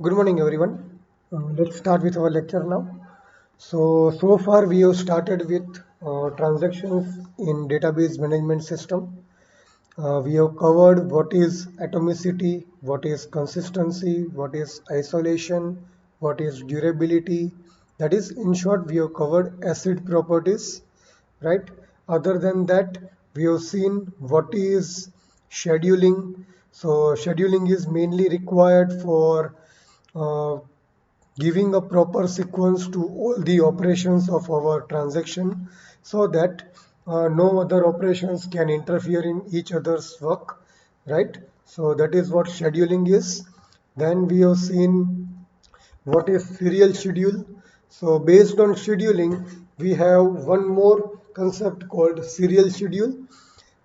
Good morning, everyone. Let's start with our lecture now. So far we have started with transactions in database management system. We have covered what is atomicity, what is consistency, what is isolation, what is durability. That is, in short, we have covered acid properties, right? Other than that, we have seen what is scheduling. So scheduling is mainly required for uh, giving a proper sequence to all the operations of our transaction so that no other operations can interfere in each other's work, right? So that is what scheduling is. Then we have seen what is serial schedule. So based on scheduling, we have one more concept called serial schedule.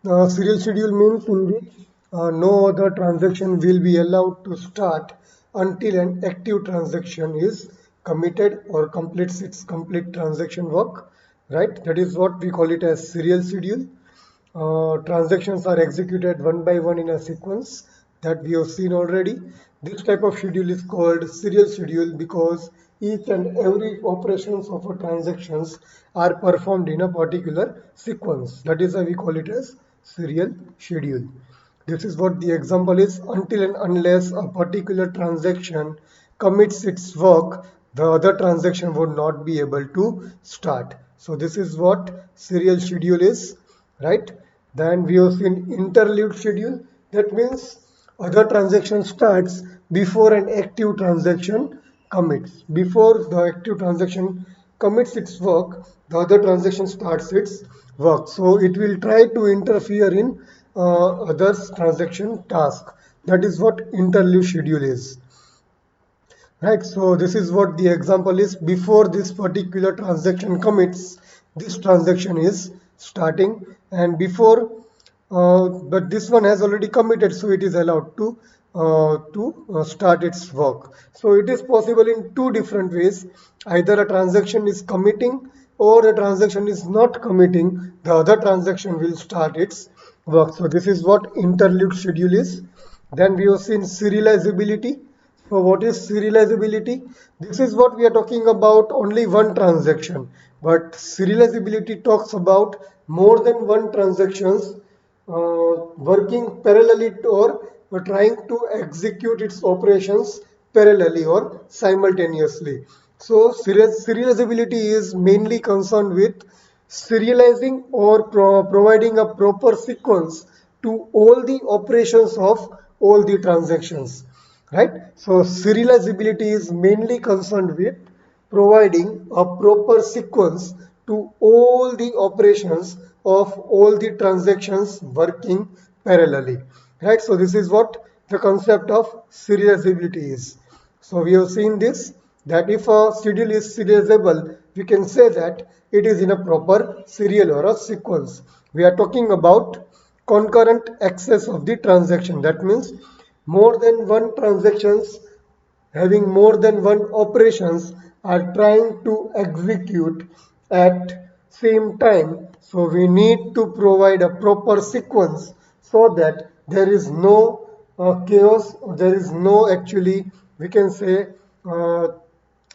Serial schedule means in which no other transaction will be allowed to start until an active transaction is committed or completes its complete transaction work, right? That is what we call it as serial schedule. Transactions are executed one by one in a sequence that we have seen already. This type of schedule is called serial schedule because each and every operations of a transactions are performed in a particular sequence. That is why we call it as serial schedule. This is what the example is. Until and unless a particular transaction commits its work, the other transaction would not be able to start. So this is what serial schedule is, right? Then we have seen interlude schedule. That means other transaction starts before an active transaction commits. Before the active transaction commits its work, the other transaction starts its work. So it will try to interfere in others transaction task. That is what interlude schedule is. Right, so this is what the example is. Before this particular transaction commits, this transaction is starting, and but this one has already committed, so it is allowed to start its work. So it is possible in two different ways. Either a transaction is committing or a transaction is not committing. The other transaction will start its work. So this is what interlude schedule is. Then we have seen serializability. So what is serializability? This is what we are talking about only one transaction. But serializability talks about more than one transactions working parallelly or trying to execute its operations parallelly or simultaneously. So serializability is mainly concerned with serializing or providing a proper sequence to all the operations of all the transactions, right? So serializability is mainly concerned with providing a proper sequence to all the operations of all the transactions working parallelly, right? So this is what the concept of serializability is. So we have seen this, that if a schedule is serializable, we can say that it is in a proper serial or a sequence. We are talking about concurrent access of the transaction. That means more than one transactions having more than one operations are trying to execute at same time. So we need to provide a proper sequence so that there is no chaos, there is no, actually we can say, uh,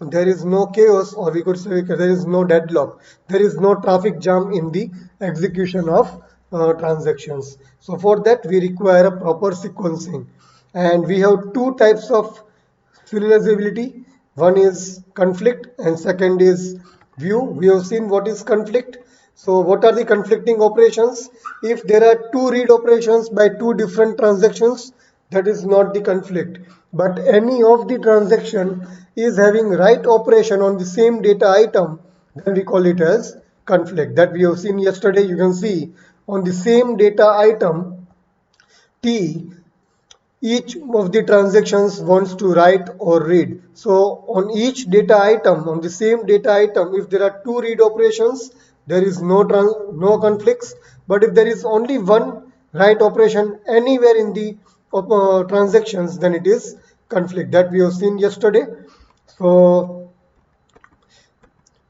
there is no chaos, or we could say there is no deadlock, there is no traffic jam in the execution of transactions. So for that we require a proper sequencing, and we have two types of serializability. One is conflict and second is view. We have seen what is conflict. So what are the conflicting operations? If there are two read operations by two different transactions, that is not the conflict. But any of the transaction is having write operation on the same data item, then we call it as conflict. That we have seen yesterday. You can see on the same data item T, each of the transactions wants to write or read. So on each data item, on the same data item, if there are two read operations, there is no conflicts. But if there is only one write operation anywhere in the transactions, then it is conflict, that we have seen yesterday. So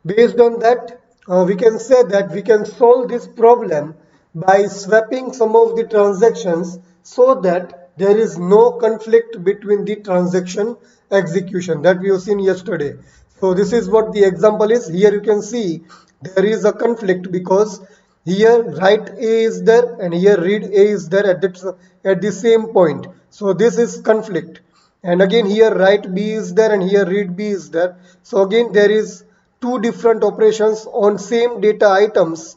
based on that, we can say that we can solve this problem by swapping some of the transactions so that there is no conflict between the transaction execution that we have seen yesterday. So this is what the example is. Here you can see there is a conflict because here write A is there and here read A is there at the same point. So this is conflict. And again here write B is there and here read B is there. So again there is two different operations on same data items,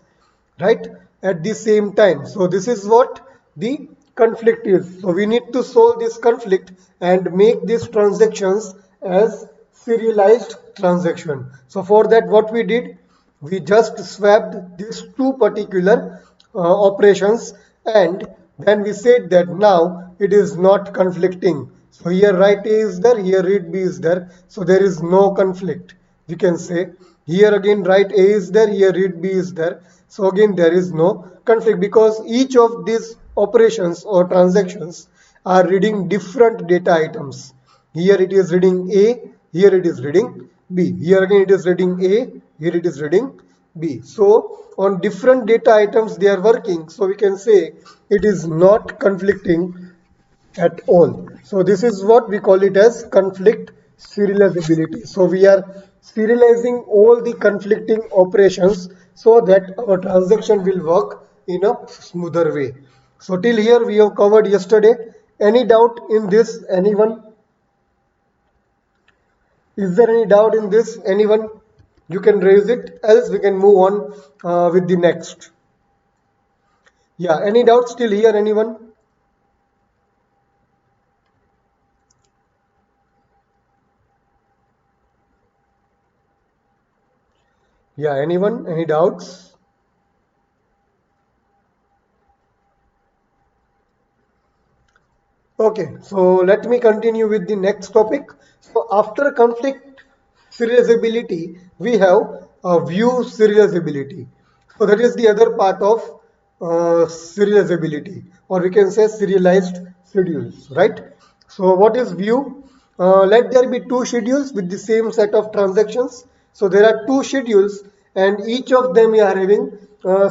right, at the same time. So this is what the conflict is. So we need to solve this conflict and make these transactions as serialized transaction. So for that what we did, we just swapped these two particular operations, and then we said that now it is not conflicting. So here write A is there, here read B is there, so there is no conflict. We can say here again write A is there, here read B is there, so again there is no conflict because each of these operations or transactions are reading different data items. Here it is reading A, here it is reading B, here again it is reading A, here it is reading B. So on different data items they are working, so we can say it is not conflicting at all. So this is what we call it as conflict serializability. So we are serializing all the conflicting operations so that our transaction will work in a smoother way. So till here we have covered yesterday. Any doubt in this? Anyone? Is there any doubt in this? Anyone? You can raise it, else we can move on with the next. Yeah, any doubt still here? Anyone? Yeah, anyone? Any doubts? Okay, so let me continue with the next topic. So after conflict serializability, we have view serializability. So that is the other part of serializability, or we can say serialized schedules, right? So what is view? Let there be two schedules with the same set of transactions. So there are two schedules and each of them are having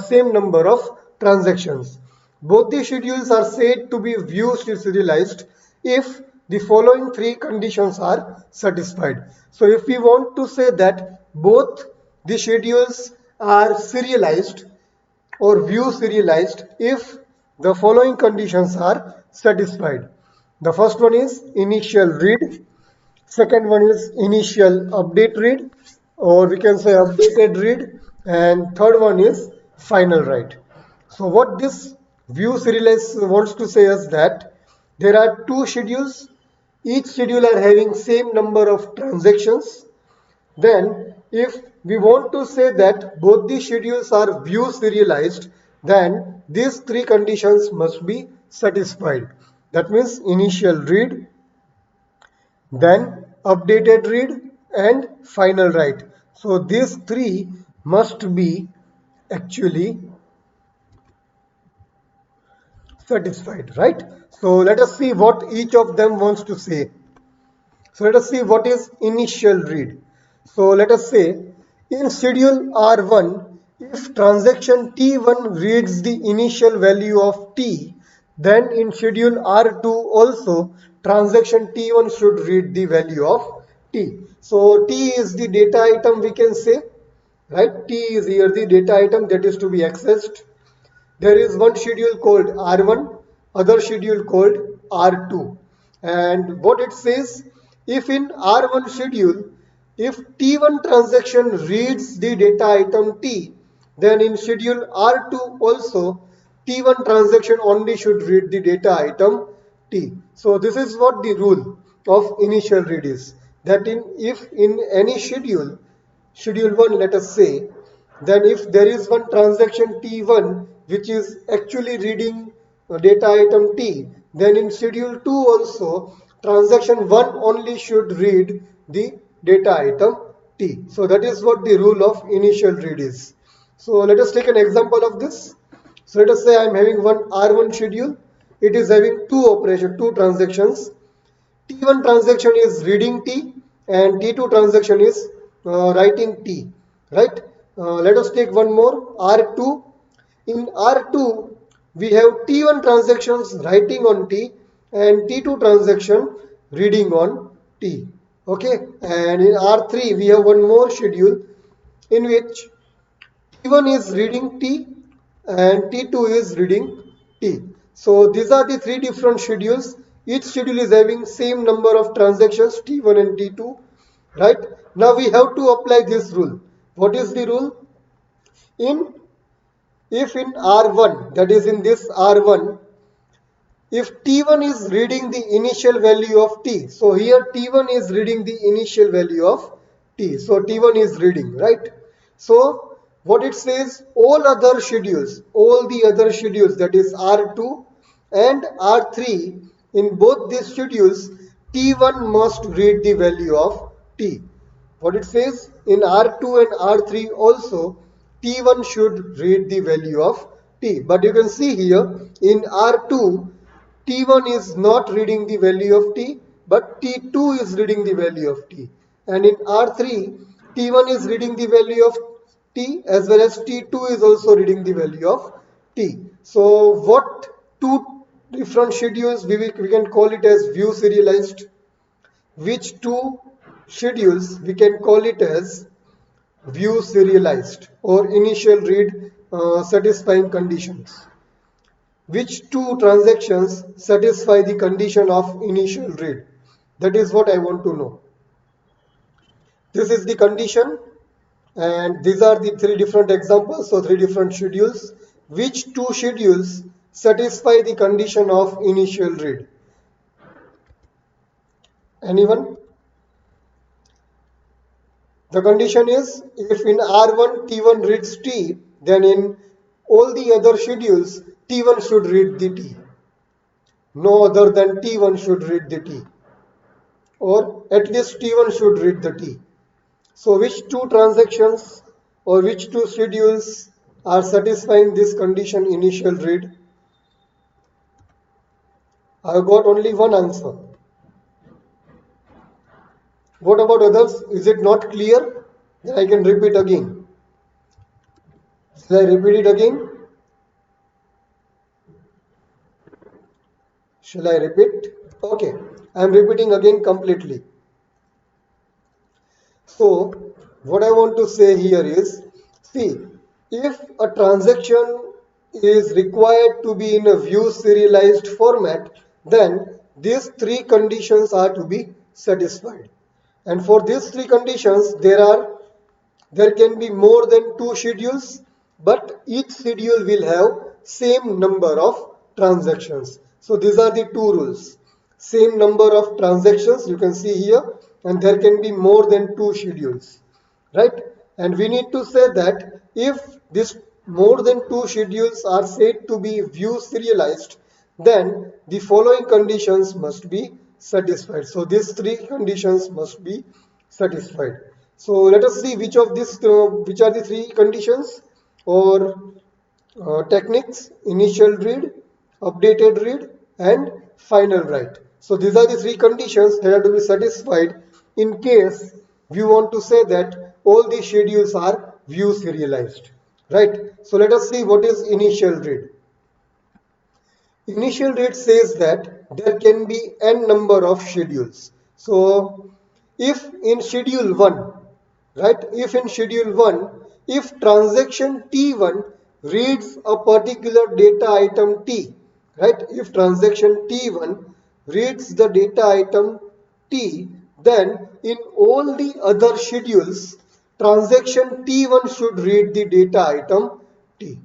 same number of transactions. Both the schedules are said to be view serialized if the following three conditions are satisfied. So if we want to say that both the schedules are serialized or view serialized if the following conditions are satisfied. The first one is initial read, second one is initial update read, or we can say updated read, and third one is final write. So what this view serialize wants to say is that there are two schedules, each schedule are having same number of transactions. Then if we want to say that both the schedules are view serialized, then these three conditions must be satisfied. That means initial read, then updated read, and final write. So these three must be actually satisfied, right? So let us see what each of them wants to say. So let us see what is initial read. So let us say in schedule R1, if transaction T1 reads the initial value of T, then in schedule R2 also transaction T1 should read the value of T. So T is the data item, we can say, right? T is here the data item that is to be accessed. There is one schedule called R1, other schedule called R2. And what it says, if in R1 schedule, if T1 transaction reads the data item T, then in schedule R2 also T1 transaction only should read the data item T. So this is what the rule of initial read is. That if in any schedule 1 let us say, then if there is one transaction T1 which is actually reading data item T, then in schedule 2 also transaction 1 only should read the data item T. So that is what the rule of initial read is. So let us take an example of this. So let us say I am having one R1 schedule. It is having two transactions. T1 transaction is reading T and T2 transaction is writing T, right? Let us take one more R2. In R2 we have T1 transactions writing on T and T2 transaction reading on T. Okay, and in R3 we have one more schedule in which T1 is reading T and T2 is reading T. So these are the three different schedules. Each schedule is having same number of transactions T1 and T2. Right? Now we have to apply this rule. What is the rule? In if in R1, that is in this R1, if T1 is reading the initial value of T, so here T1 is reading the initial value of T, so T1 is reading, right? So what it says, all the other schedules, that is R2 and R3, in both these schedules, T1 must read the value of T. What it says, in R2 and R3 also, T1 should read the value of T. But you can see here, in R2, T1 is not reading the value of T, but T2 is reading the value of T. And in R3, T1 is reading the value of T as well as T2 is also reading the value of T. So what two different schedules we can call it as view serialized? Which two schedules we can call it as view serialized or initial read satisfying conditions? Which two transactions satisfy the condition of initial read? That is what I want to know. This is the condition, and these are the three different examples, so three different schedules. Which two schedules satisfy the condition of initial read? Anyone? The condition is, if in R1 T1 reads T, then in all the other schedules T1 should read the T. No other than T1 should read the T, or at least T1 should read the T. So which two transactions or which two schedules are satisfying this condition initial read? I have got only one answer. What about others? Is it not clear? Then I can repeat again. Shall I repeat it again? Shall I repeat? Okay, I am repeating again completely. So, what I want to say here is, see, if a transaction is required to be in a view serialized format, then these three conditions are to be satisfied. And for these three conditions, there can be more than two schedules, but each schedule will have same number of transactions. So these are the two rules. Same number of transactions you can see here, and there can be more than two schedules, right? And we need to say that if this more than two schedules are said to be view serialized, then the following conditions must be satisfied. So these three conditions must be satisfied. So let us see which of these which are the three conditions or techniques: initial read, updated read, and final write. So these are the three conditions that have to be satisfied in case we want to say that all the schedules are view serialized, right? So let us see what is initial read. Initial read says that there can be n number of schedules. So if in schedule 1, right, if in schedule 1, if transaction T1 reads a particular data item T, right, if transaction T1 reads the data item T, then in all the other schedules, transaction T1 should read the data item T,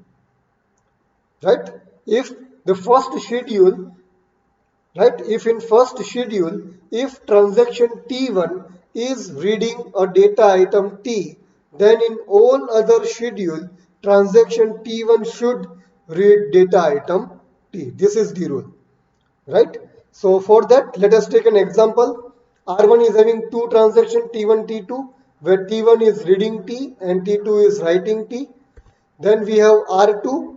right? If the first schedule, right, if in first schedule, if transaction T1 is reading a data item T, then in all other schedule, transaction T1 should read data item T. This is the rule, right? So for that, let us take an example. R1 is having two transactions T1, T2, where T1 is reading T and T2 is writing T. Then we have R2.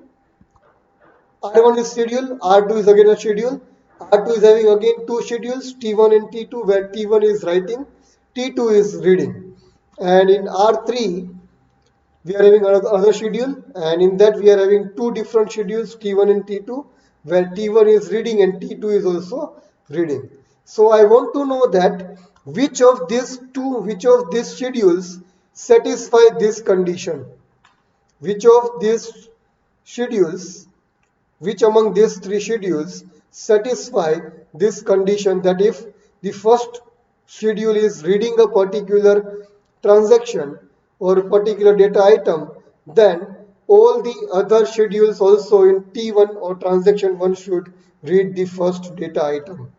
R1 is schedule, R2 is again a schedule. R2 is having again two schedules, T1 and T2, where T1 is writing, T2 is reading. And in R3, we are having another schedule, and in that we are having two different schedules, T1 and T2, where T1 is reading and T2 is also reading. So I want to know that which of these schedules satisfy this condition. Which of these schedules, which among these three schedules satisfy this condition, that if the first schedule is reading a particular transaction or particular data item, then all the other schedules also in T1 or transaction 1 should read the first data item.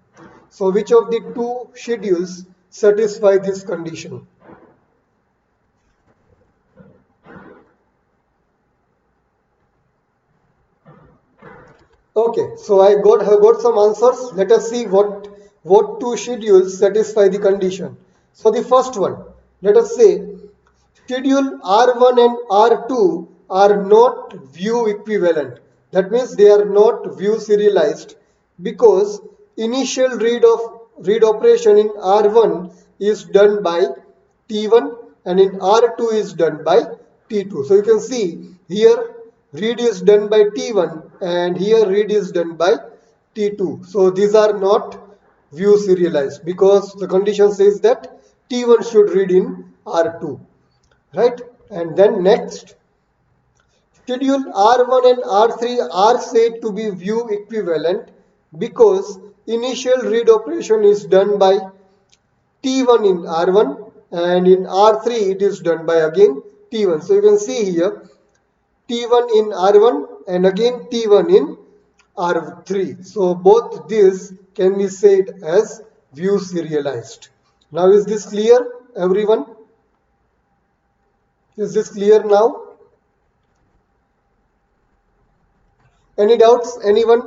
So which of the two schedules satisfy this condition? Okay, so have got some answers. Let us see what two schedules satisfy the condition. So the first one, let us say schedule R1 and R2 are not view equivalent. That means they are not view serialized because initial read operation in R1 is done by T1 and in R2 is done by T2. So you can see here read is done by T1 and here read is done by T2. So these are not view serialized because the condition says that T1 should read in R2, right? And then next, schedule R1 and R3 are said to be view equivalent because initial read operation is done by T1 in R1 and in R3 it is done by again T1. So you can see here T1 in R1 and again T1 in R3. So both these can be said as view serialized. Now is this clear, everyone? Is this clear now? Any doubts? Anyone?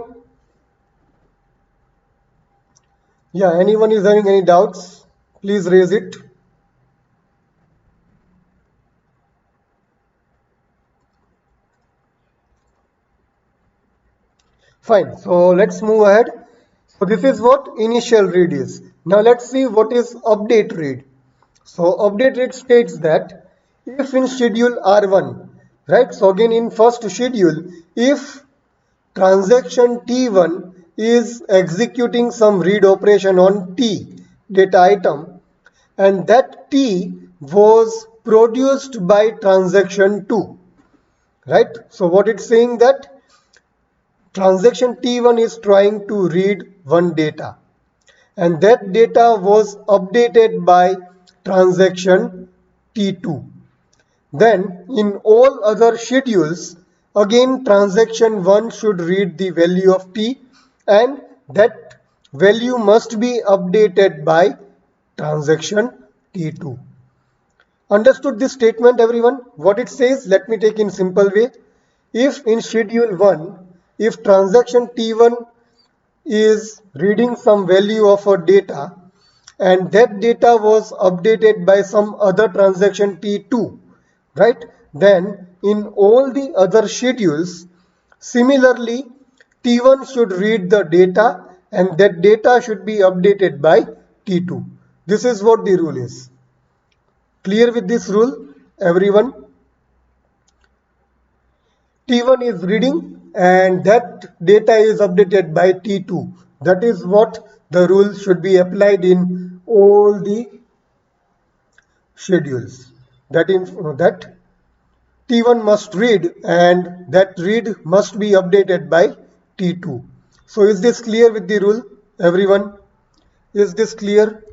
Yeah, anyone is having any doubts? Please raise it. Fine. So let's move ahead. So this is what initial read is. Now let's see what is update read. So update read states that if in schedule R1, right? So again in first schedule, if transaction T1 is executing some read operation on T data item and that T was produced by transaction 2, right? So what it's saying that transaction T1 is trying to read one data and that data was updated by transaction T2. Then in all other schedules, again transaction 1 should read the value of T and that value must be updated by transaction T2. Understood this statement, everyone? What it says, let me take in simple way. If in schedule 1, if transaction T1 is reading some value of a data and that data was updated by some other transaction T2, right? Then in all the other schedules, similarly, T1 should read the data and that data should be updated by T2. This is what the rule is. Clear with this rule, everyone? T1 is reading and that data is updated by T2. That is what the rule should be applied in all the schedules. That T1 must read and that read must be updated by T2. So is this clear with the rule, everyone? Is this clear?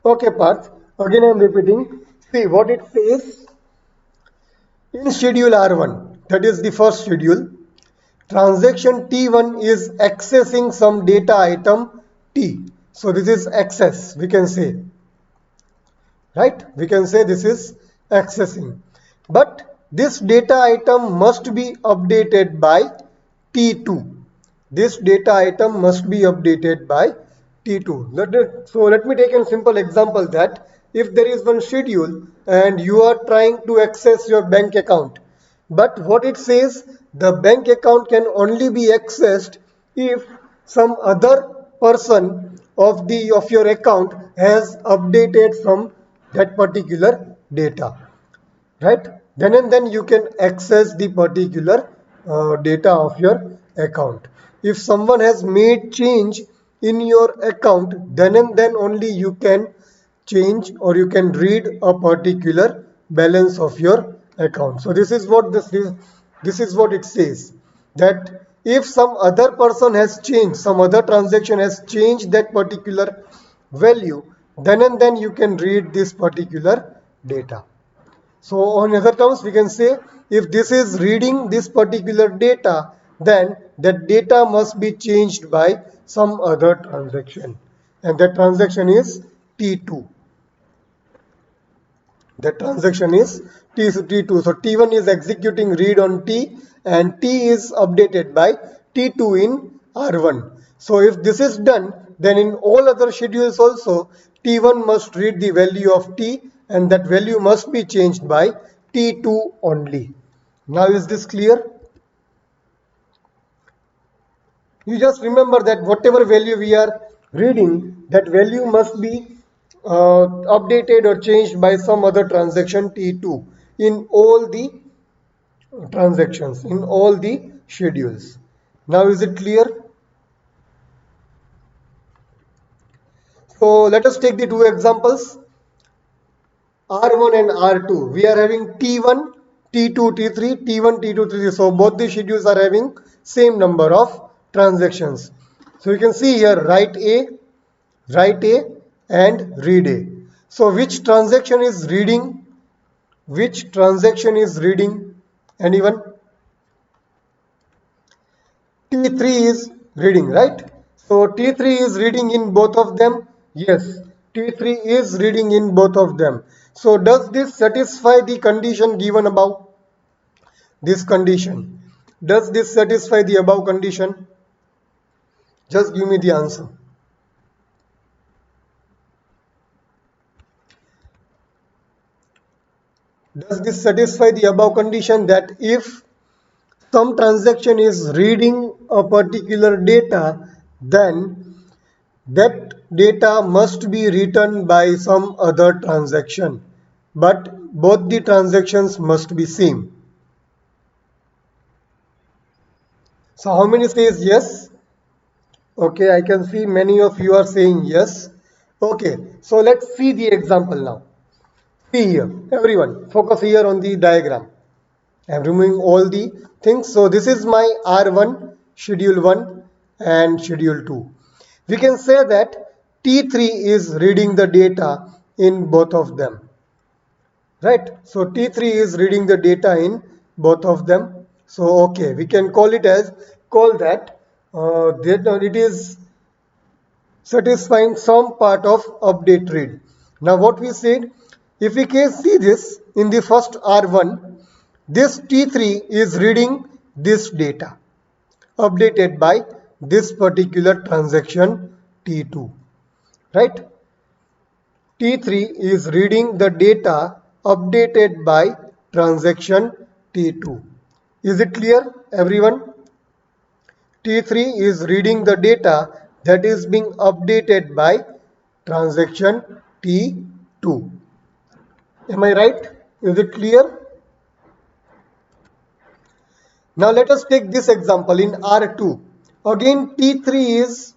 Okay, Parth. Again I am repeating. See what it says in schedule R1. That is the first schedule. Transaction T1 is accessing some data item T. So this is access, we can say. Right? We can say this is accessing. But this data item must be updated by T2. This data item must be updated by T2. Let me take a simple example that if there is one schedule and you are trying to access your bank account, but what it says, the bank account can only be accessed if some other person of your account has updated some that particular data, right? Then and then you can access the particular data of your account. If someone has made change in your account, then and then only you can change or you can read a particular balance of your account. So this is what it says, that if some other person has changed, some other transaction has changed that particular value, then and then you can read this particular data. So on other terms, we can say if this is reading this particular data, then that data must be changed by some other transaction, and that transaction is T2. That transaction is T2. So T1 is executing read on T, and T is updated by T2 in R1. So if this is done, then in all other schedules also T1 must read the value of T, and that value must be changed by T2 only. Now is this clear? You just remember that whatever value we are reading, that value must be updated or changed by some other transaction T2 in all the transactions, in all the schedules. Now is it clear? So let us take the two examples, R1 and R2. We are having T1, T2, T3, T1, T2, T3. So both the schedules are having same number of transactions. So you can see here write A and read A. So which transaction is reading? Which transaction is reading? Anyone? T3 is reading, right? So T3 is reading in both of them. Yes, T3 is reading in both of them. So does this satisfy the condition given above? This condition. Does this satisfy the above condition? Just give me the answer. Does this satisfy the above condition, that if some transaction is reading a particular data, then that data must be written by some other transaction, but both the transactions must be same? So how many says yes? Okay, I can see many of you are saying yes. Okay, so let's see the example now. See here, everyone, focus here on the diagram. I am removing all the things. So this is my R1, schedule 1 and schedule 2. We can say that T3 is reading the data in both of them. Right? So T3 is reading the data in both of them. So okay, we can call that that it is satisfying some part of update read. Now what we said, if we can see this in the first R1, this T3 is reading this data updated by this particular transaction T2, right? T3 is reading the data updated by transaction T2. Is it clear, everyone? T3 is reading the data that is being updated by transaction T2. Am I right? Is it clear? Now let us take this example in R2. Again T3 is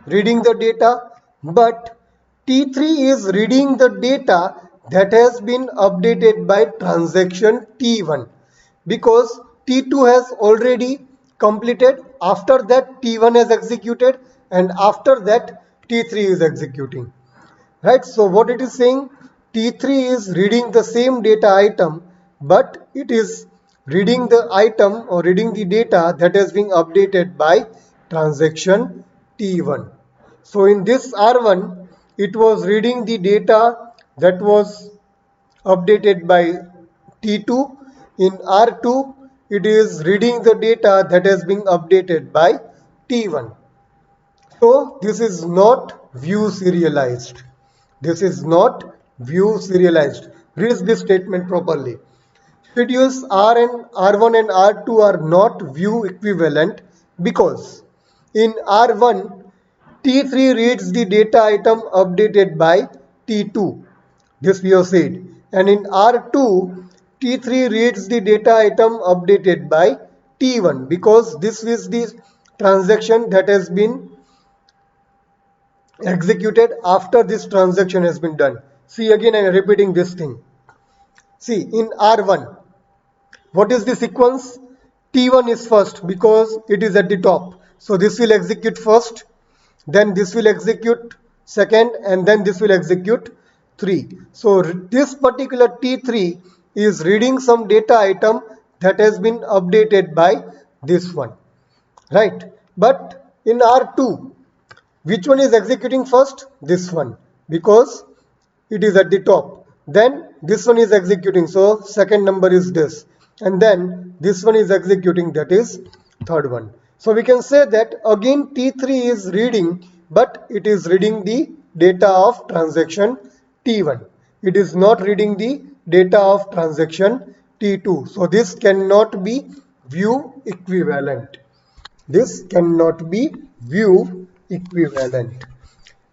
reading the data, but T3 is reading the data that has been updated by transaction T1, because T2 has already completed. After that T1 has executed, and after that T3 is executing. Right? So what it is saying, T3 is reading the same data item, but it is reading the item or reading the data that has been updated by transaction T1. So in this R1, it was reading the data that was updated by T2. In R2, it is reading the data that has been updated by T1. So this is not view serialized. This is not view serialized. Read this statement properly. Schedules R1 and R2 are not view equivalent because in R1, T3 reads the data item updated by T2. This we have said. And in R2, T3 reads the data item updated by T1 because this is the transaction that has been executed after this transaction has been done. See, again I am repeating this thing. See, in R1, what is the sequence? T1 is first because it is at the top. So this will execute first, then this will execute second, and then this will execute 3. So this particular T3 is reading some data item that has been updated by this one, right? But in R2, which one is executing first? This one, because it is at the top. Then this one is executing, so second number is this, and then this one is executing, that is third one. So we can say that again T3 is reading, but it is reading the data of transaction T1. It is not reading the data of transaction T2. So this cannot be view equivalent. This cannot be view equivalent.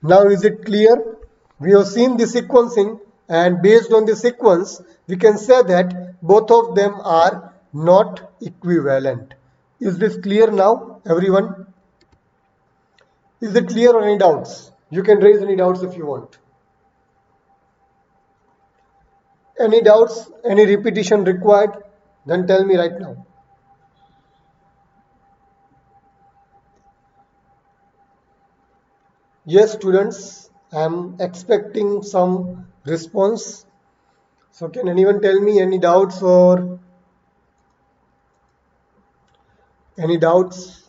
Now is it clear? We have seen the sequencing, and based on the sequence we can say that both of them are not equivalent. Is this clear now, everyone? Is it clear or any doubts? You can raise any doubts if you want. Any doubts? Any repetition required? Then tell me right now. Yes, students, I am expecting some response. So can anyone tell me any doubts or any doubts?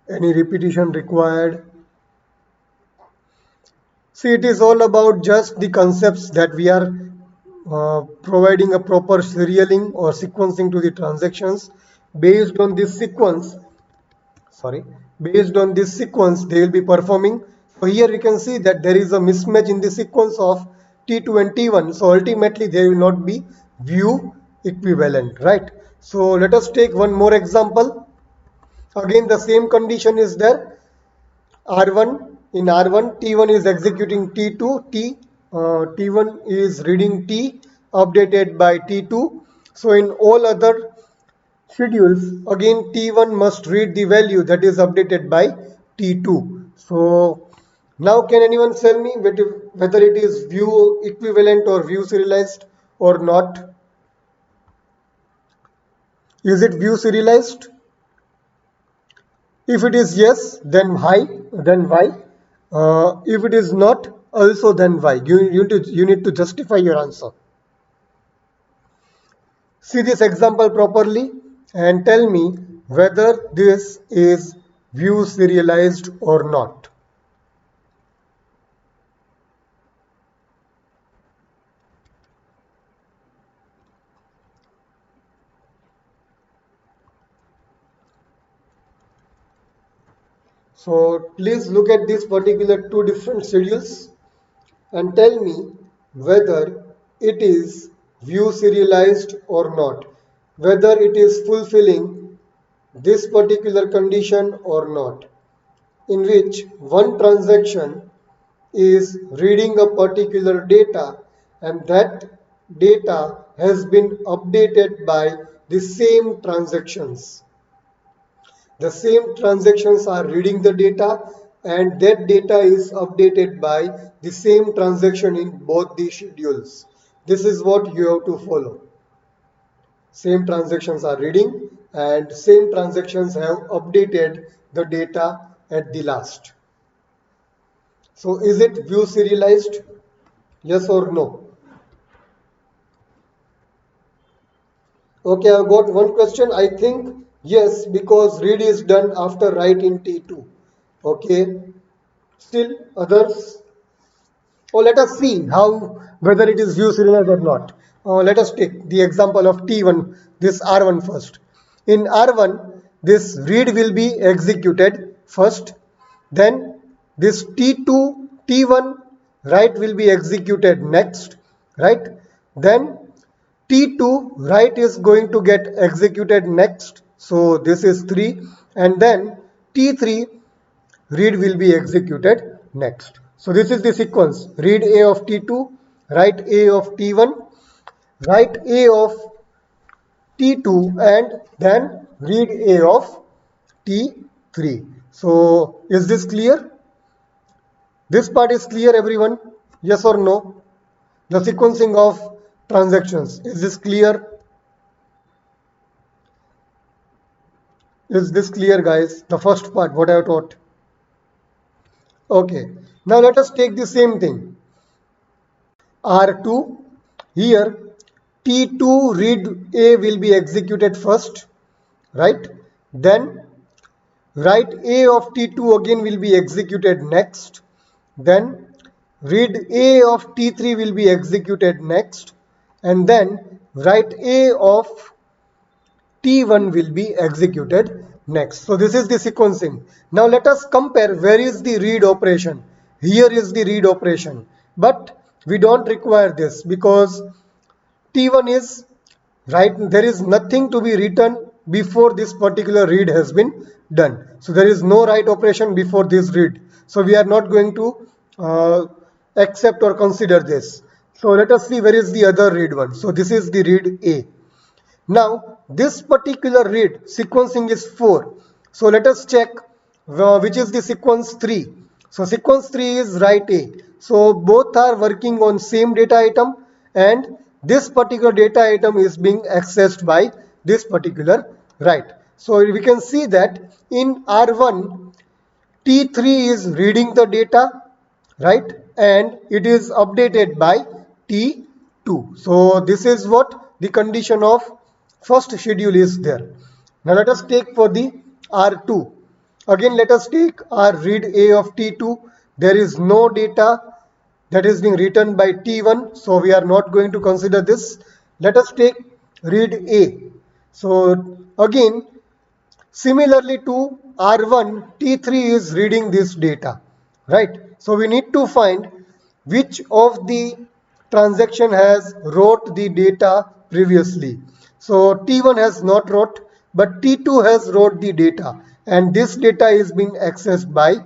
Any repetition required? See, it is all about just the concepts that we are providing a proper serialing or sequencing to the transactions. Based on this sequence, based on this sequence they will be performing. So here we can see that there is a mismatch in the sequence of T2 and T1. So ultimately they will not be view equivalent, right? So let us take one more example. Again the same condition is there. R1, in R1 T1 is executing T2, T1 is reading T updated by T2. So in all other schedules, again T1 must read the value that is updated by T2. So now can anyone tell me whether it is view equivalent or view serialized or not? Is it view serialized? If it is yes, then why? If it is not, also then why? You need to justify your answer. See this example properly and tell me whether this is view serialized or not. So please look at these particular two different schedules and tell me whether it is view serialized or not, whether it is fulfilling this particular condition or not, in which one transaction is reading a particular data and that data has been updated by the same transactions. The same transactions are reading the data and that data is updated by the same transaction in both the schedules. This is what you have to follow. Same transactions are reading and same transactions have updated the data at the last. So is it view serialized? Yes or no? Okay, I've got one question. I think yes, because read is done after write in T2. Okay. Still others? Oh, let us see how whether it is view serialized or not. Let us take the example of T1, this R1 first. In R1, this read will be executed first. Then this T2, T1 write will be executed next, right? Then T2 write is going to get executed next. So this is 3, and then T3 read will be executed next. So this is the sequence: read A of T2, write A of T1, write A of T2 and then read A of T3. So is this clear? This part is clear, everyone? Yes or no? The sequencing of transactions. Is this clear? Is this clear, guys? The first part, what I have taught. Okay. Now let us take the same thing. R2. Here, T2 read A will be executed first, right? Then write A of T2 again will be executed next. Then read A of T3 will be executed next. And then write A of T1 will be executed next. So this is the sequencing. Now let us compare where is the read operation. Here is the read operation. But we don't require this because T1 is right. There is nothing to be written before this particular read has been done. So there is no write operation before this read. So we are not going to accept or consider this. So let us see where is the other read one. So this is the read A. Now this particular read sequencing is 4. So let us check which is the sequence 3. So sequence 3 is write A. So both are working on same data item and this particular data item is being accessed by this particular write. So we can see that in R1 T3 is reading the data, right? And it is updated by T2. So this is what the condition of first schedule is there. Now let us take for the R2. Again, let us take our read A of T2. There is no data that is being written by T1. So we are not going to consider this. Let us take read A. So again, similarly to R1, T3 is reading this data, right? So we need to find which of the transaction has wrote the data previously. So T1 has not wrote, but T2 has wrote the data, and this data is being accessed by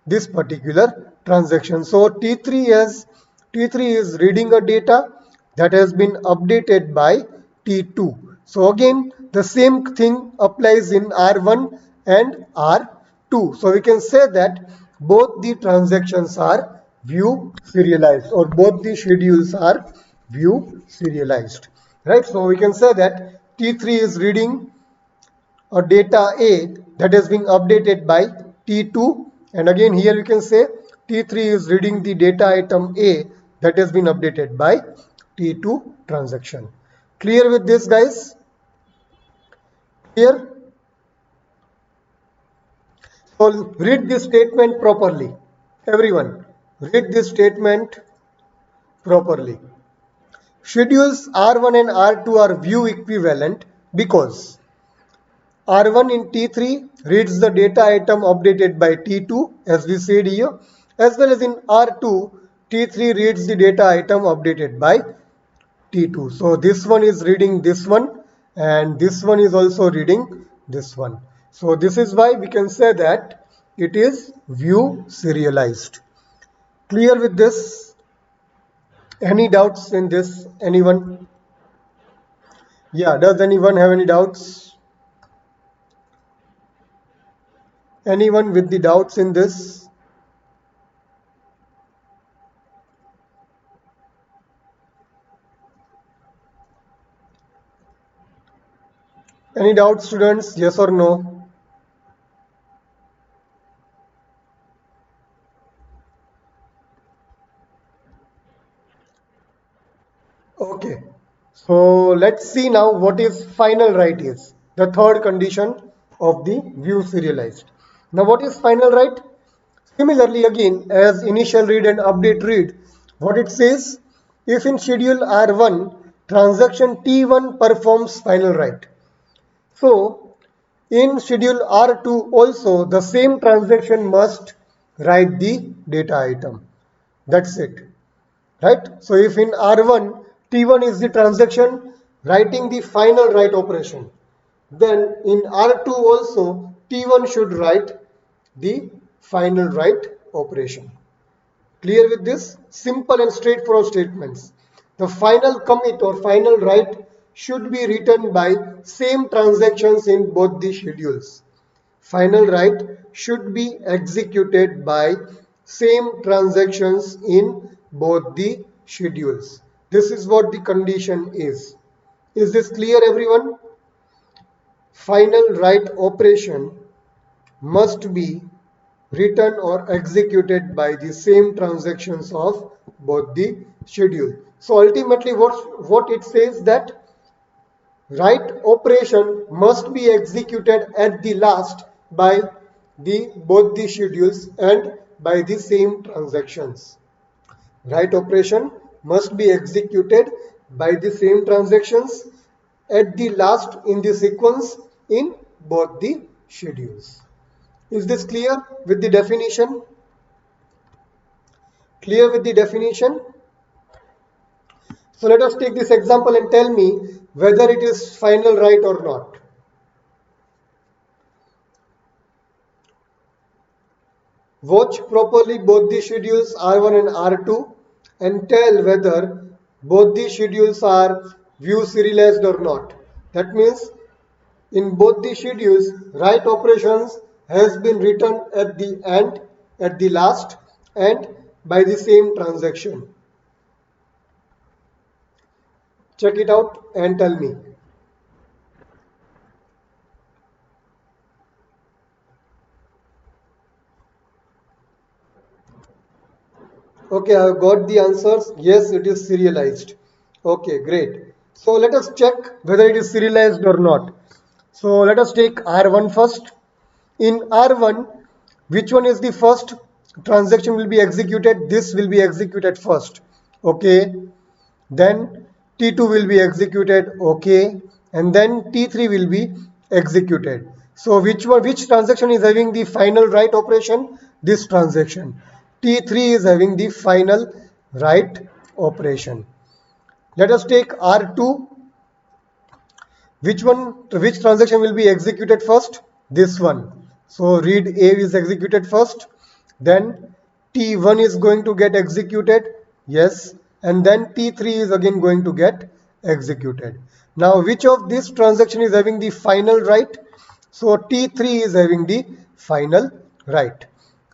this particular transaction. So T3 is reading a data that has been updated by T2. So again the same thing applies in R1 and R2. So we can say that both the transactions are view serialized or both the schedules are view serialized. Right? So we can say that T3 is reading or data A that is being updated by T2, and again here you can say T3 is reading the data item A that has been updated by T2 transaction. Clear with this, guys? Clear? So read this statement properly. Everyone, read this statement properly. Schedules R1 and R2 are view equivalent because R1 in T3 reads the data item updated by T2 as we said here, as well as in R2 T3 reads the data item updated by T2. So this one is reading this one and this one is also reading this one. So this is why we can say that it is view serialized. Clear with this? Any doubts in this? Anyone? Yeah, does anyone have any doubts? Anyone with the doubts in this? Any doubts, students? Yes or no? Okay. So let's see now what is final write is. The third condition of the view serialized. Now what is final write? Similarly again as initial read and update read, what it says, if in schedule R1 transaction T1 performs final write. So in schedule R2 also the same transaction must write the data item. That's it. Right? So if in R1 T1 is the transaction writing the final write operation, then in R2 also T1 should write the final write operation. Clear with this? Simple and straightforward statements. The final commit or final write should be written by same transactions in both the schedules. Final write should be executed by same transactions in both the schedules. This is what the condition is. Is this clear, everyone? Final write operation must be written or executed by the same transactions of both the schedule. So ultimately what it says that write operation must be executed at the last by the both the schedules and by the same transactions. Write operation must be executed by the same transactions at the last in the sequence in both the schedules. Is this clear with the definition? Clear with the definition? So let us take this example and tell me whether it is final write or not. Watch properly both the schedules R1 and R2 and tell whether both the schedules are view serialized or not. That means in both the schedules, write operations has been written at the end, at the last, and by the same transaction. Check it out and tell me. Okay, I have got the answers. Yes, it is serialized. Okay, great. So let us check whether it is serialized or not. So let us take R1 first. In R1, which one is the first transaction will be executed? This will be executed first. Okay. Then T2 will be executed. Okay. And then T3 will be executed. So which transaction is having the final write operation? This transaction. T3 is having the final write operation. Let us take R2. Which transaction will be executed first? This one. So read A is executed first. Then T1 is going to get executed. Yes. And then T3 is again going to get executed. Now which of this transaction is having the final write? So T3 is having the final write.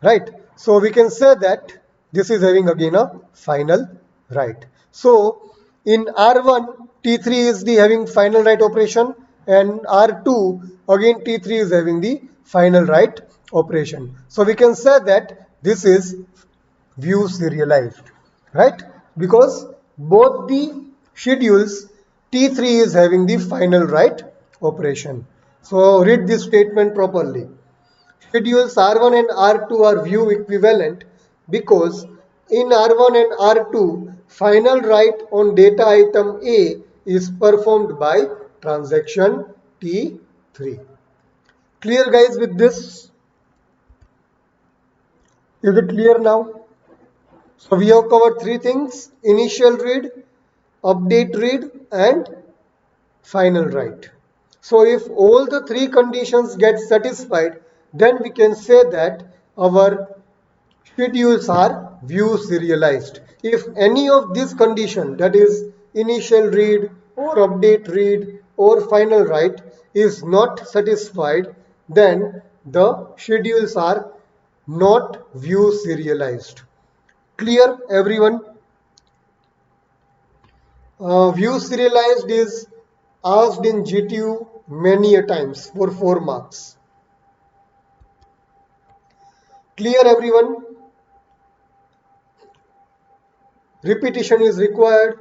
Right. So we can say that this is having again a final write. So in R1, T3 is the having final write operation, and R2 again T3 is having the final write operation. So we can say that this is view serialized, right? Because both the schedules T3 is having the final write operation. So read this statement properly. Schedules R1 and R2 are view equivalent because in R1 and R2, final write on data item A is performed by transaction T3. Clear, guys, with this? Is it clear now? So we have covered three things: initial read, update read, and final write. So if all the three conditions get satisfied, then we can say that our schedules are view serialized. If any of these condition, that is initial read or update read or final write, is not satisfied, then the schedules are not view serialized. Clear, everyone? View serialized is asked in GTU many a times for 4 marks. Clear, everyone? Repetition is required.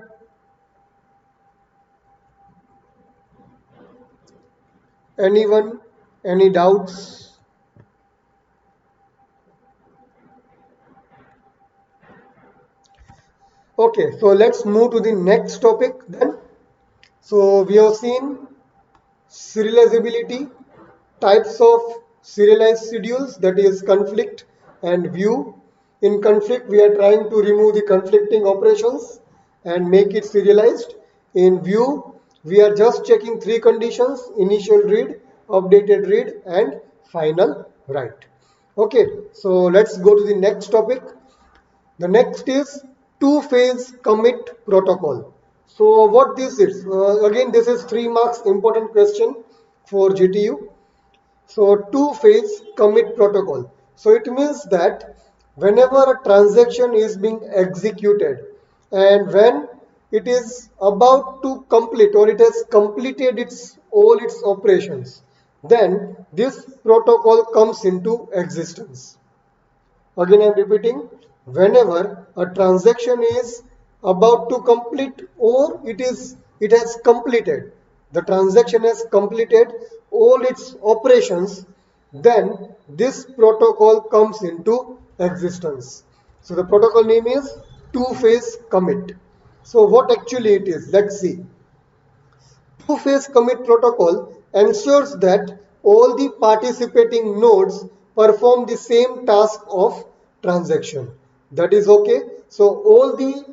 Anyone? Any doubts? Okay, so let's move to the next topic then. So we have seen serializability, types of serialized schedules, that is conflict and view. In conflict, we are trying to remove the conflicting operations and make it serialized. In view, we are just checking three conditions: initial read, updated read, and final write. Okay, so let's go to the next topic. The next is two-phase commit protocol. So what this is? Again, this is 3 marks important question for GTU. So two-phase commit protocol. So it means that whenever a transaction is being executed and when it is about to complete or it has completed all its operations, then this protocol comes into existence. Again, I am repeating, whenever a transaction is about to complete or it has completed, the transaction has completed all its operations, then this protocol comes into existence. So the protocol name is two-phase commit. So what actually it is? Let's see. Two-phase commit protocol ensures that all the participating nodes perform the same task of transaction. That is okay. So all the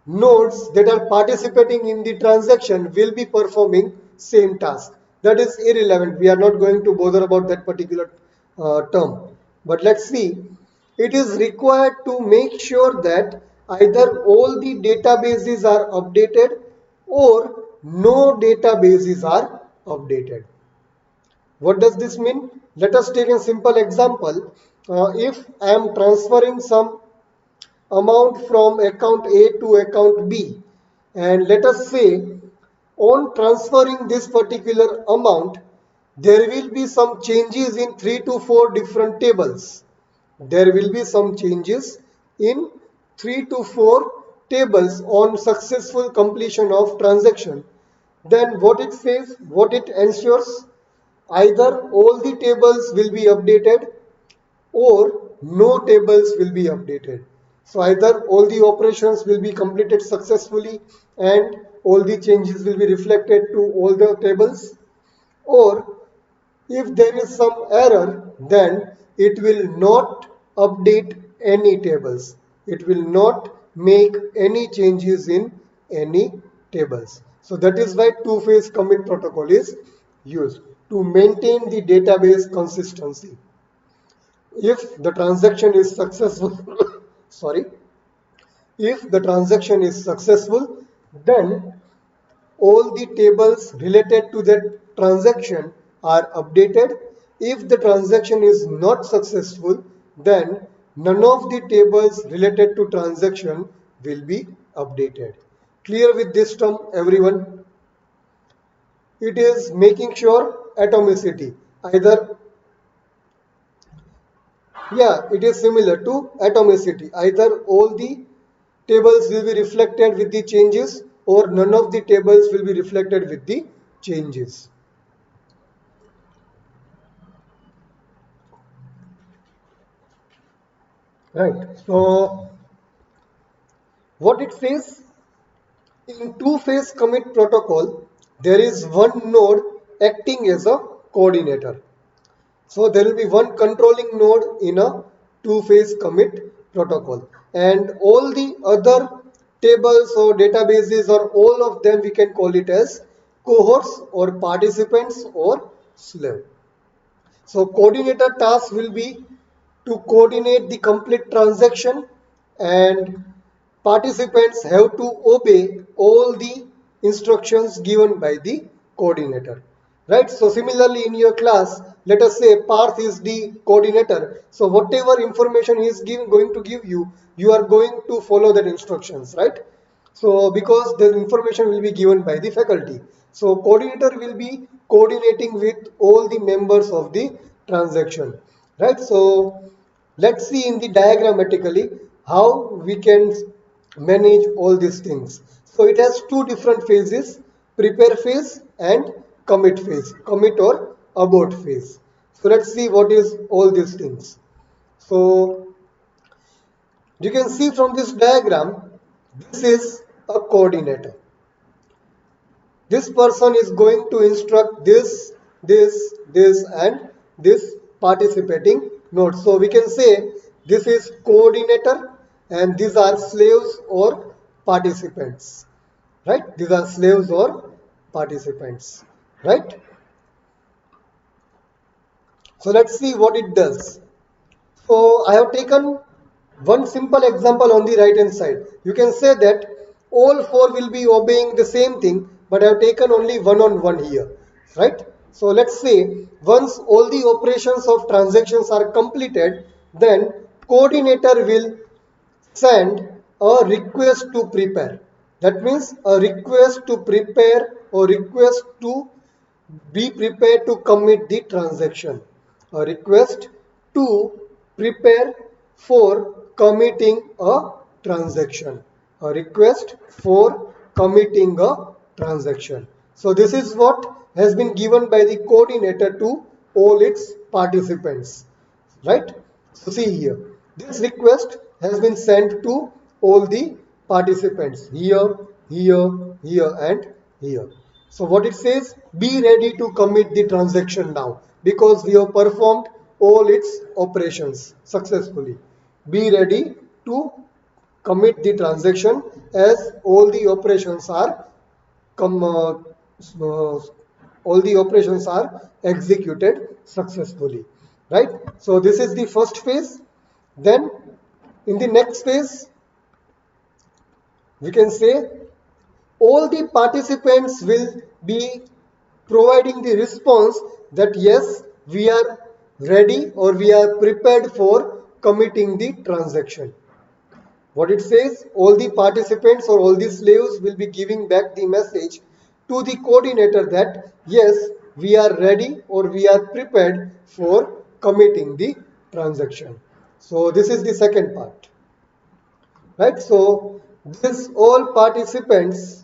nodes that are participating in the transaction will be performing same task. That is irrelevant. We are not going to bother about that particular term. But let's see. It is required to make sure that either all the databases are updated or no databases are updated. What does this mean? Let us take a simple example. If I am transferring some amount from account A to account B, and let us say on transferring this particular amount there will be some changes in 3 to 4 different tables. There will be some changes in 3 to 4 tables on successful completion of transaction. Then what it says, what it ensures, either all the tables will be updated or no tables will be updated. So either all the operations will be completed successfully and all the changes will be reflected to all the tables, or if there is some error, then it will not update any tables. It will not make any changes in any tables. So that is why two-phase commit protocol is used to maintain the database consistency. If the transaction is successful, sorry, if the transaction is successful, then all the tables related to that transaction are updated. If the transaction is not successful, then none of the tables related to transaction will be updated. Clear with this term, everyone? It is making sure atomicity. Either, yeah, it is similar to atomicity. Either all the tables will be reflected with the changes or none of the tables will be reflected with the changes. Right. So what it says, in two-phase commit protocol, there is one node acting as a coordinator. So there will be one controlling node in a two-phase commit protocol, and all the other tables or databases or all of them we can call it as cohorts or participants or slave. So coordinator task will be to coordinate the complete transaction, and participants have to obey all the instructions given by the coordinator. Right? So similarly in your class, let us say Parth is the coordinator. So whatever information he is going to give you, you are going to follow that instructions, right? So because the information will be given by the faculty. So coordinator will be coordinating with all the members of the transaction, right? So let's see in the diagrammatically how we can manage all these things. So it has two different phases, prepare phase and commit phase, commit or abort phase. So let's see what is all these things. So you can see from this diagram, this is a coordinator. This person is going to instruct this and this participating nodes. So we can say this is coordinator and these are slaves or participants, right? These are slaves or participants, right? So let's see what it does. So I have taken one simple example on the right hand side. You can say that all four will be obeying the same thing, but I have taken only one on one here, right? So let's say once all the operations of transactions are completed, then coordinator will send a request to prepare. That means a request to prepare or request to be prepared to commit the transaction. A request to prepare for committing a transaction. A request for committing a transaction. So this is what has been given by the coordinator to all its participants, right? So see here, this request has been sent to all the participants here, here, here, and here. So what it says, be ready to commit the transaction now, because we have performed all its operations successfully. Be ready to commit the transaction as all the operations are com- uh, uh, all the operations are executed successfully, right? So this is the first phase. Then in the next phase, we can say all the participants will be providing the response that yes, we are ready or we are prepared for committing the transaction. What it says, all the participants or all the slaves will be giving back the message to the coordinator that yes, we are ready or we are prepared for committing the transaction. So this is the second part, right? So these all participants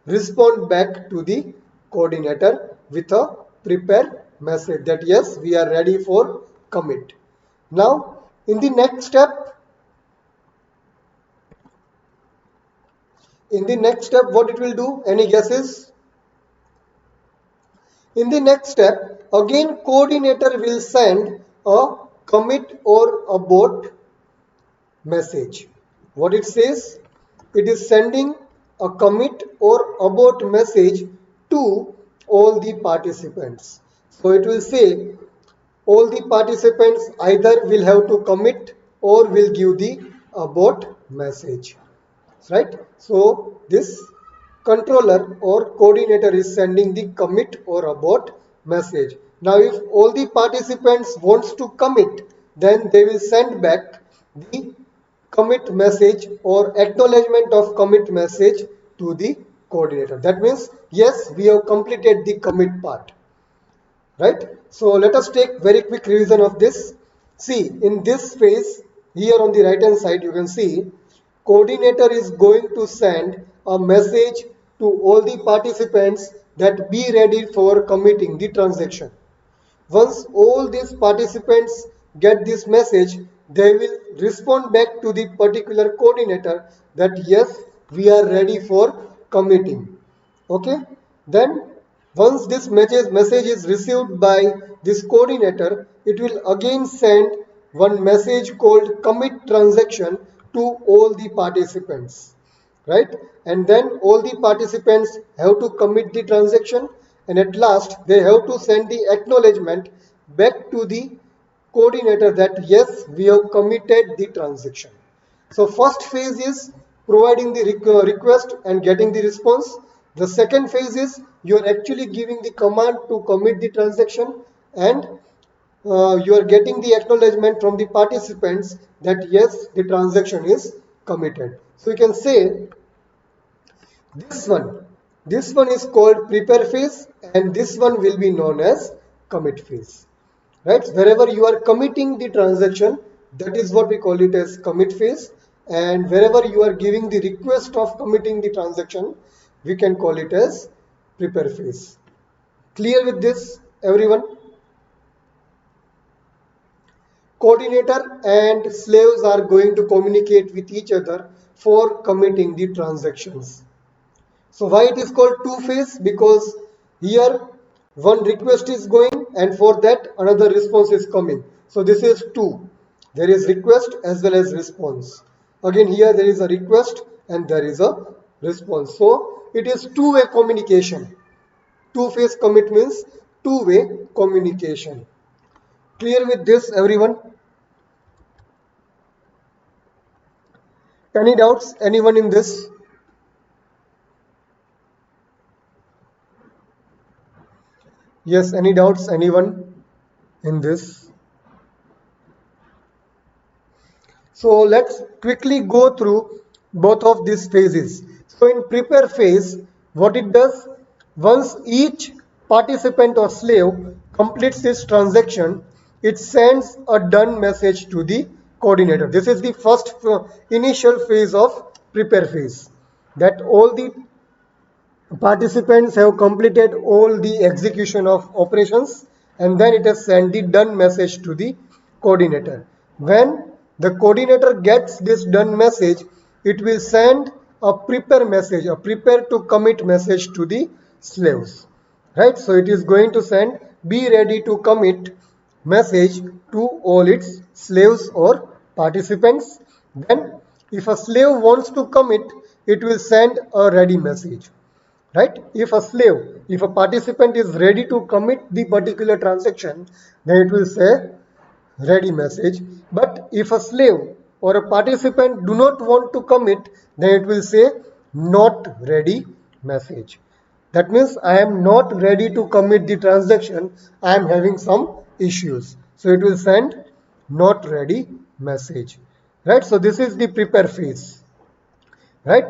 respond back to the coordinator with a prepare message that yes, we are ready for commit. Now, in the next step, what it will do? Any guesses? In the next step, again coordinator will send a commit or abort message. What it says? It is sending a commit or abort message to all the participants. So it will say all the participants either will have to commit or will give the abort message, right? So this controller or coordinator is sending the commit or abort message. Now if all the participants wants to commit, then they will send back the commit message or acknowledgement of commit message to the coordinator. That means yes, we have completed the commit part, right? So let us take very quick revision of this. See, in this phase here on the right hand side, you can see coordinator is going to send a message to all the participants that be ready for committing the transaction. Once all these participants get this message, they will respond back to the particular coordinator that yes, we are ready for committing. Okay, then once this message is received by this coordinator, it will again send one message called commit transaction to all the participants, right? And then all the participants have to commit the transaction, and at last they have to send the acknowledgement back to the coordinator that yes, we have committed the transaction. So first phase is providing the request and getting the response. The second phase is you are actually giving the command to commit the transaction, and you are getting the acknowledgement from the participants that yes, the transaction is committed. So you can say this one, this one is called prepare phase, and this one will be known as commit phase, right? Wherever you are committing the transaction, that is what we call it as commit phase, and wherever you are giving the request of committing the transaction, we can call it as prepare phase. Clear with this, everyone? Coordinator and slaves are going to communicate with each other for committing the transactions. So why it is called two-phase? Because here one request is going and for that another response is coming. So this is two. There is request as well as response. Again here there is a request and there is a response. So it is two-way communication. Two-phase commit means two-way communication. Clear with this, everyone? Any doubts? Anyone in this? Yes, any doubts? Anyone in this? So let's quickly go through both of these phases. So in prepare phase, what it does, once each participant or slave completes this transaction, it sends a done message to the coordinator. This is the first initial phase of prepare phase, that all the participants have completed all the execution of operations, and then it has sent the done message to the coordinator. When the coordinator gets this done message, it will send a prepare message, a prepare to commit message to the slaves. Right? So it is going to send be ready to commit message to all its slaves or participants. Then if a slave wants to commit, it will send a ready message. Right? If a slave, if a participant is ready to commit the particular transaction, then it will say ready message. But if a slave or a participant do not want to commit, then it will say not ready message. That means I am not ready to commit the transaction, I am having some issues, so it will send not ready message. Right? So this is the prepare phase. Right?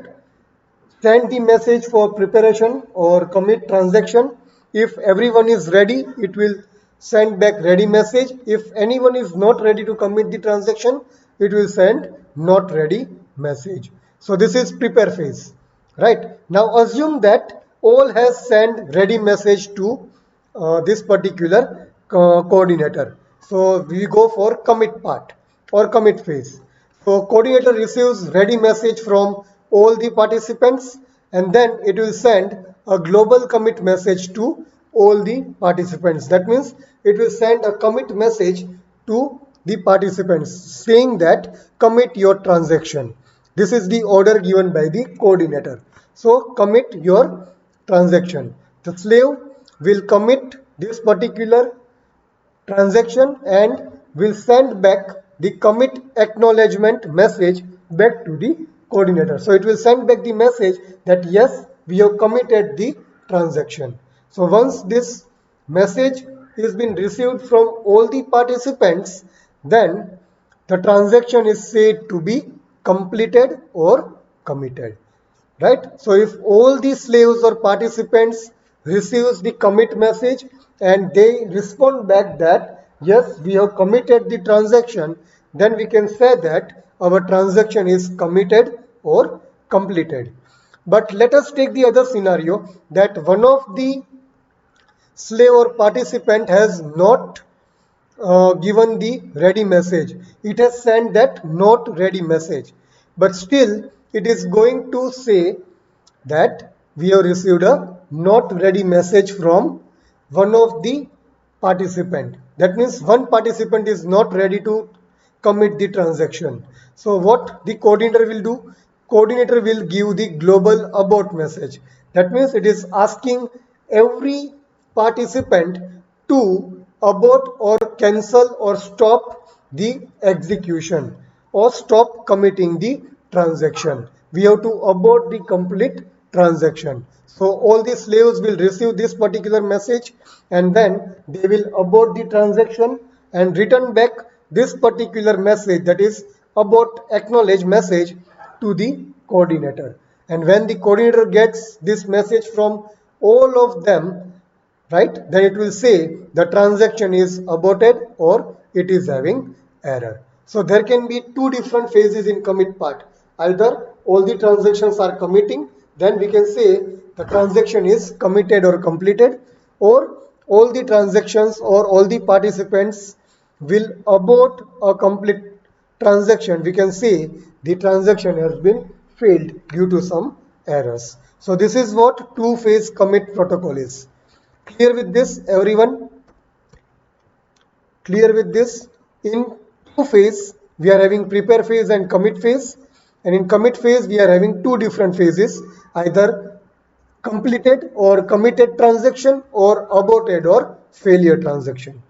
Send the message for preparation or commit transaction. If everyone is ready, it will send back ready message. If anyone is not ready to commit the transaction, it will send not ready message. So this is prepare phase. Right? Now assume that all has sent ready message to this particular coordinator. So we go for commit part or commit phase. So coordinator receives ready message from all the participants, and then it will send a global commit message to all the participants. That means it will send a commit message to the participants saying that commit your transaction. This is the order given by the coordinator. So commit your transaction. The slave will commit this particular transaction and will send back the commit acknowledgement message back to the coordinator. So it will send back the message that yes, we have committed the transaction. So once this message is been received from all the participants, then the transaction is said to be completed or committed. Right? So if all the slaves or participants receives the commit message and they respond back that yes, we have committed the transaction, then we can say that our transaction is committed or completed. But let us take the other scenario, that one of the slave or participant has not given the ready message. It has sent that not ready message, but still it is going to say that we have received a not ready message from one of the participant. That means one participant is not ready to commit the transaction. So what the coordinator will do? Coordinator will give the global abort message. That means it is asking every participant to abort or cancel or stop the execution or stop committing the transaction. We have to abort the complete transaction. So all the slaves will receive this particular message, and then they will abort the transaction and return back this particular message, that is abort acknowledge message, to the coordinator. And when the coordinator gets this message from all of them, right, then it will say the transaction is aborted or it is having error. So there can be two different phases in commit part. Either all the transactions are committing, then we can say the transaction is committed or completed, or all the transactions or all the participants will abort a complete transaction. We can say the transaction has been failed due to some errors. So this is what two-phase commit protocol is. Clear with this, everyone? Clear with this? In two phase, we are having prepare phase and commit phase. And in commit phase, we are having two different phases, either completed or committed transaction or aborted or failure transaction.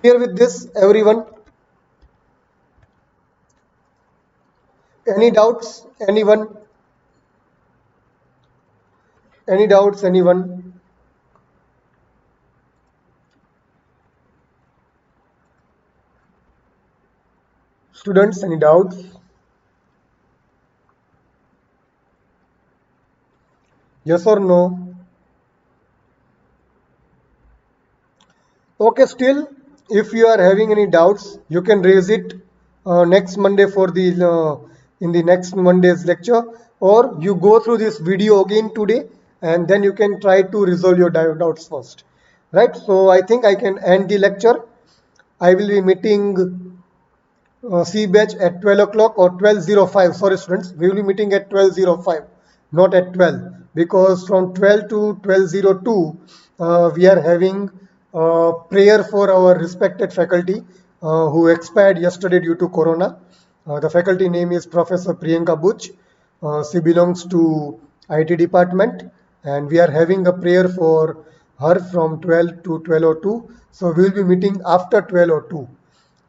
Clear with this, everyone? Any doubts? Anyone? Any doubts? Anyone? Students, any doubts? Yes or no? Okay, still, if you are having any doubts, you can raise it next Monday for the in the next Monday's lecture, or you go through this video again today, and then you can try to resolve your doubts first. Right? So I think I can end the lecture. I will be meeting C batch at 12 o'clock or 12:05. Sorry, students, we will be meeting at 12:05, not at 12, because from 12 to 12:02, we are having prayer for our respected faculty who expired yesterday due to Corona. The faculty name is Professor Priyanka Buch. She belongs to IT department, and we are having a prayer for her from 12 to 12:02. So we will be meeting after 12:02,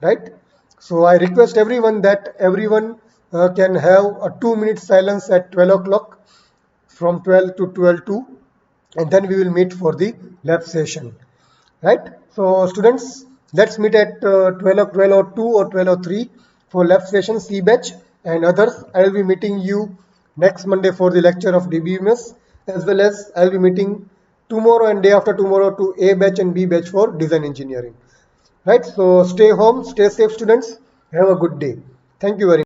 right? So I request everyone that everyone can have a 2 minute silence at 12 o'clock from 12 to 12:02, and then we will meet for the lab session, right? So students, let's meet at 12:02 or 12:03 for lab session C batch, and others I will be meeting you next Monday for the lecture of DBMS, as well as I will be meeting tomorrow and day after tomorrow to A batch and B batch for design engineering. Right? So stay home, stay safe, students. Have a good day. Thank you very much.